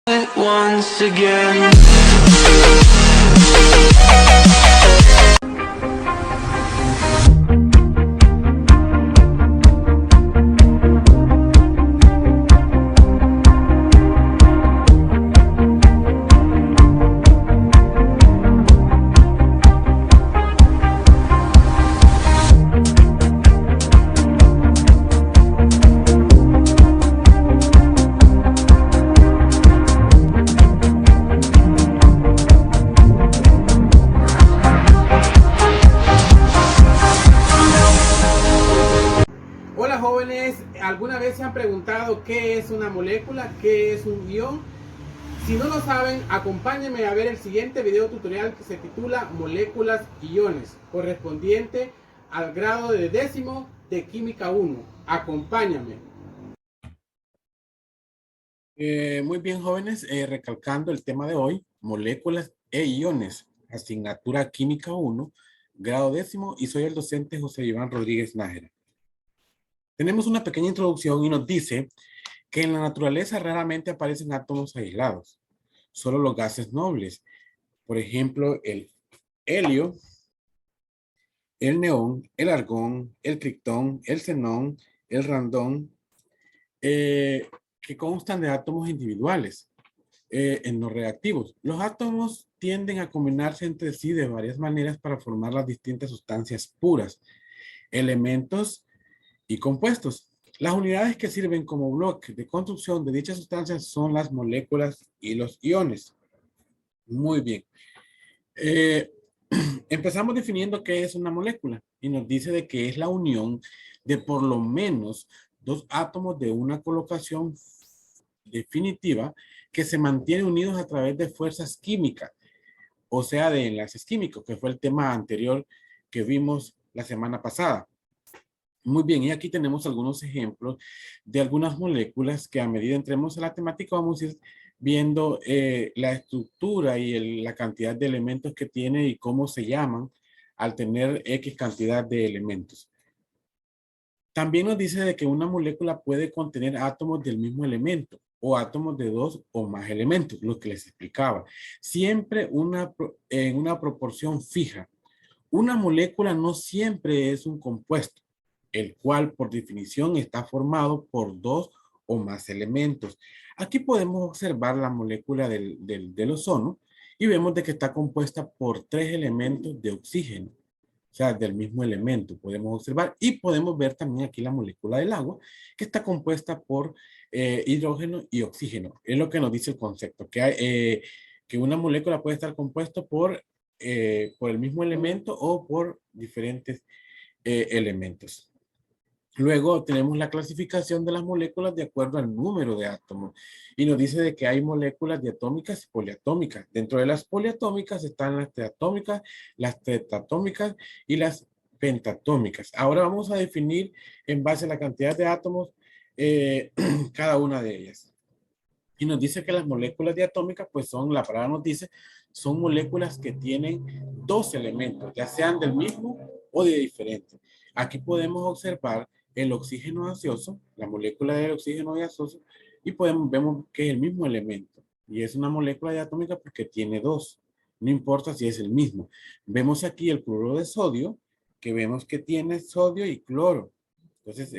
Once again. Hola jóvenes, ¿alguna vez se han preguntado qué es una molécula, qué es un ion? Si no lo saben, acompáñenme a ver el siguiente video tutorial que se titula Moléculas y iones, correspondiente al grado de 10º de Química 1. Acompáñame. Muy bien jóvenes, recalcando el tema de hoy, moléculas e iones, asignatura Química 1, grado 10º, y soy el docente José Iván Rodríguez Nájera. Tenemos una pequeña introducción y nos dice que en la naturaleza raramente aparecen átomos aislados, solo los gases nobles, por ejemplo, el helio, el neón, el argón, el criptón, el xenón, el radón, que constan de átomos individuales en los reactivos. Los átomos tienden a combinarse entre sí de varias maneras para formar las distintas sustancias puras, elementos y compuestos. Las unidades que sirven como bloque de construcción de dichas sustancias son las moléculas y los iones. Muy bien. Eh, Empezamos definiendo qué es una molécula y nos dice de que es la unión de por lo menos dos átomos de una colocación definitiva que se mantienen unidos a través de fuerzas químicas, o sea, de enlaces químicos, que fue el tema anterior que vimos la semana pasada. Muy bien, y aquí tenemos algunos ejemplos de algunas moléculas que a medida entremos a la temática vamos a ir viendo la estructura y la cantidad de elementos que tiene y cómo se llaman al tener X cantidad de elementos. También nos dice de que una molécula puede contener átomos del mismo elemento o átomos de dos o más elementos, lo que les explicaba. Siempre en una proporción fija. Una molécula no siempre es un compuesto, el cual por definición está formado por dos o más elementos. Aquí podemos observar la molécula del ozono y vemos de que está compuesta por tres elementos de oxígeno, o sea, del mismo elemento podemos observar, y podemos ver también aquí la molécula del agua, que está compuesta por hidrógeno y oxígeno. Es lo que nos dice el concepto, que una molécula puede estar compuesta por el mismo elemento o por diferentes elementos. Luego tenemos la clasificación de las moléculas de acuerdo al número de átomos y nos dice de que hay moléculas diatómicas y poliatómicas. Dentro de las poliatómicas están las triatómicas, las tetatómicas y las pentatómicas. Ahora vamos a definir en base a la cantidad de átomos cada una de ellas. Y nos dice que las moléculas diatómicas, pues son, la palabra nos dice, son moléculas que tienen dos elementos, ya sean del mismo o de diferente. Aquí podemos observar el oxígeno gaseoso, la molécula del oxígeno gaseoso, y vemos que es el mismo elemento. Y es una molécula diatómica porque tiene dos. No importa si es el mismo. Vemos aquí el cloruro de sodio, que vemos que tiene sodio y cloro. Entonces,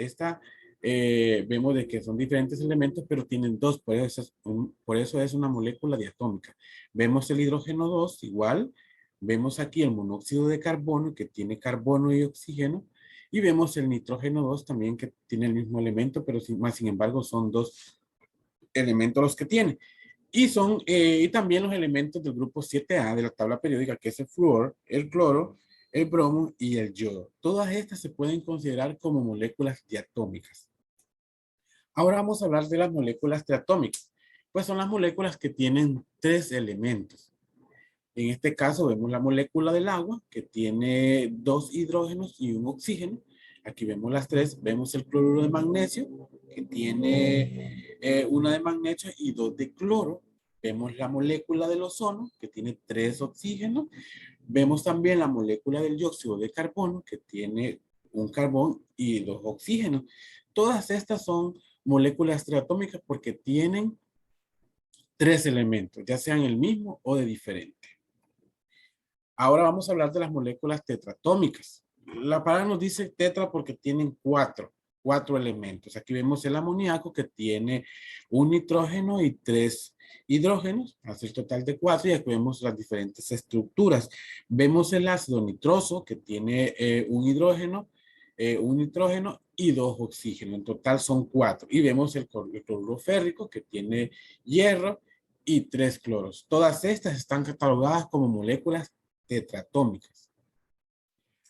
vemos de que son diferentes elementos, pero tienen dos, por eso es una molécula diatómica. Vemos el hidrógeno 2 igual, vemos aquí el monóxido de carbono que tiene carbono y oxígeno, y vemos el nitrógeno 2 también que tiene el mismo elemento, pero sin embargo son dos elementos los que tiene. Y también los elementos del grupo 7A de la tabla periódica, que es el flúor, el cloro, el bromo y el yodo. Todas estas se pueden considerar como moléculas diatómicas. Ahora vamos a hablar de las moléculas triatómicas. Pues son las moléculas que tienen tres elementos. En este caso vemos la molécula del agua que tiene dos hidrógenos y un oxígeno. Aquí vemos las tres. Vemos el cloruro de magnesio que tiene una de magnesio y dos de cloro. Vemos la molécula del ozono que tiene tres oxígenos. Vemos también la molécula del dióxido de carbono que tiene un carbón y dos oxígenos. Todas estas son moléculas triatómicas porque tienen tres elementos, ya sean el mismo o de diferente. Ahora vamos a hablar de las moléculas tetratómicas. La palabra nos dice tetra porque tienen cuatro elementos. Aquí vemos el amoníaco que tiene un nitrógeno y tres hidrógenos, hace el total de cuatro, y aquí vemos las diferentes estructuras. Vemos el ácido nitroso que tiene un hidrógeno, un nitrógeno y dos oxígenos. En total son cuatro. Y vemos el cloruro férrico que tiene hierro y tres cloros. Todas estas están catalogadas como moléculas tetratómicas.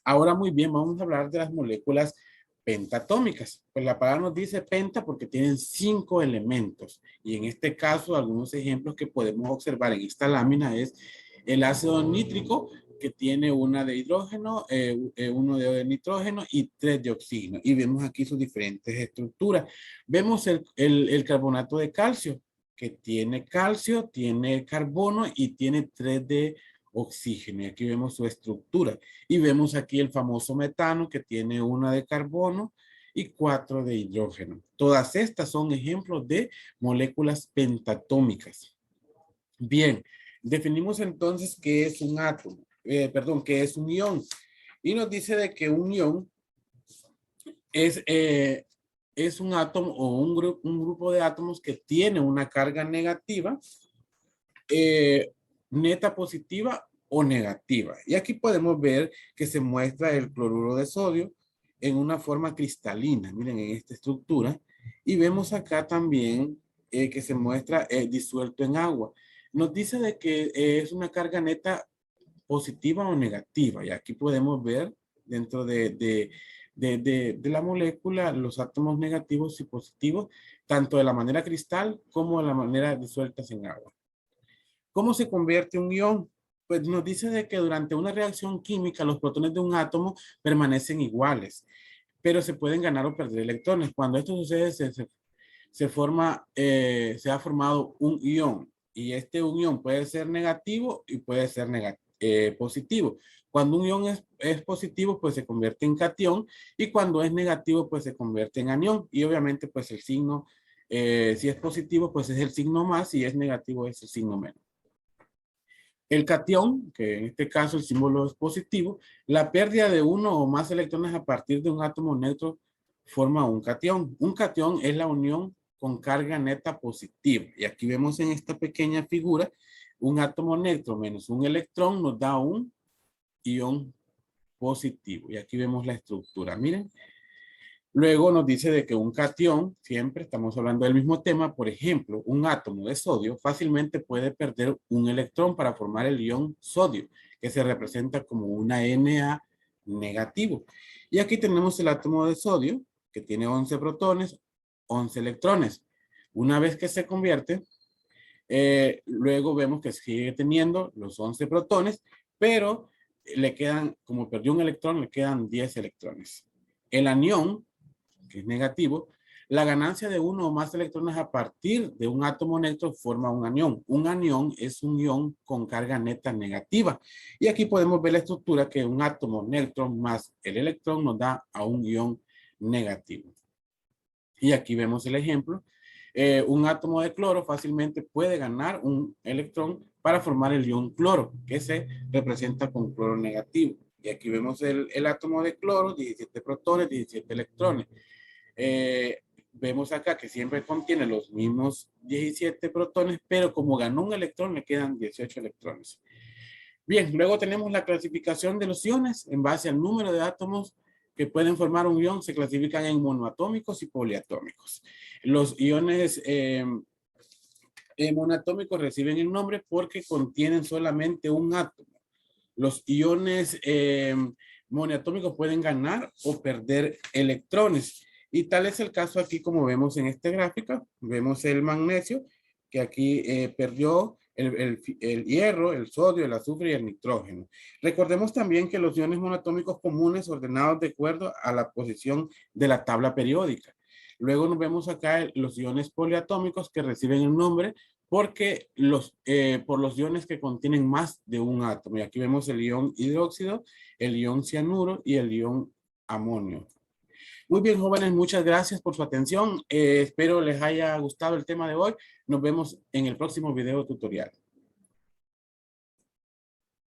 Ahora muy bien, vamos a hablar de las moléculas pentatómicas. Pues la palabra nos dice penta porque tienen 5 elementos. Y en este caso, algunos ejemplos que podemos observar en esta lámina es el ácido nítrico, que tiene una de hidrógeno, uno de nitrógeno y tres de oxígeno. Y vemos aquí sus diferentes estructuras. Vemos el carbonato de calcio, que tiene calcio, tiene carbono y tiene tres de oxígeno. Y aquí vemos su estructura. Y vemos aquí el famoso metano que tiene una de carbono y cuatro de hidrógeno. Todas estas son ejemplos de moléculas pentatómicas. Bien, definimos entonces qué es un átomo, qué es un ion. Y nos dice de que un ion es un átomo o un grupo de átomos que tiene una carga negativa, neta positiva o negativa. Y aquí podemos ver que se muestra el cloruro de sodio en una forma cristalina, miren, en esta estructura. Y vemos acá también que se muestra disuelto en agua. Nos dice de que es una carga neta positiva o negativa. Y aquí podemos ver dentro de la molécula los átomos negativos y positivos, tanto de la manera cristal como de la manera disueltas en agua. ¿Cómo se convierte un ion? Pues nos dice de que durante una reacción química los protones de un átomo permanecen iguales, pero se pueden ganar o perder electrones. Cuando esto sucede, se ha formado un ion, y este ion puede ser negativo y puede ser positivo. Cuando un ion es positivo, pues se convierte en cation, y cuando es negativo, pues se convierte en anión. Y obviamente, pues el signo, si es positivo, pues es el signo más, si es negativo, es el signo menos. El catión, que en este caso el símbolo es positivo, la pérdida de uno o más electrones a partir de un átomo neutro forma un catión. Un catión es la unión con carga neta positiva. Y aquí vemos en esta pequeña figura, un átomo neutro menos un electrón nos da un ion positivo. Y aquí vemos la estructura. Miren. Luego nos dice de que un catión, siempre estamos hablando del mismo tema, por ejemplo, un átomo de sodio fácilmente puede perder un electrón para formar el ion sodio, que se representa como una Na negativo. Y aquí tenemos el átomo de sodio, que tiene 11 protones, 11 electrones. Una vez que se convierte, luego vemos que sigue teniendo los 11 protones, pero le quedan, como perdió un electrón, le quedan 10 electrones. El anión, que es negativo, la ganancia de uno o más electrones a partir de un átomo neutro forma un anión. Un anión es un ion con carga neta negativa. Y aquí podemos ver la estructura que un átomo neutro más el electrón nos da a un ion negativo. Y aquí vemos el ejemplo. Un átomo de cloro fácilmente puede ganar un electrón para formar el ion cloro, que se representa con cloro negativo. Y aquí vemos el átomo de cloro, 17 protones, 17 electrones. Vemos acá que siempre contiene los mismos 17 protones, pero como ganó un electrón, le quedan 18 electrones. Bien, luego tenemos la clasificación de los iones en base al número de átomos que pueden formar un ion. Se clasifican en monoatómicos y poliatómicos. Los iones monoatómicos reciben el nombre porque contienen solamente un átomo. Los iones monoatómicos pueden ganar o perder electrones. Y tal es el caso aquí, como vemos en este gráfico. Vemos el magnesio, que aquí perdió el hierro, el sodio, el azufre y el nitrógeno. Recordemos también que los iones monoatómicos comunes ordenados de acuerdo a la posición de la tabla periódica. Luego nos vemos acá los iones poliatómicos, que reciben el nombre porque por los iones que contienen más de un átomo. Y aquí vemos el ion hidróxido, el ion cianuro y el ion amonio. Muy bien, jóvenes, muchas gracias por su atención. Espero les haya gustado el tema de hoy. Nos vemos en el próximo video tutorial.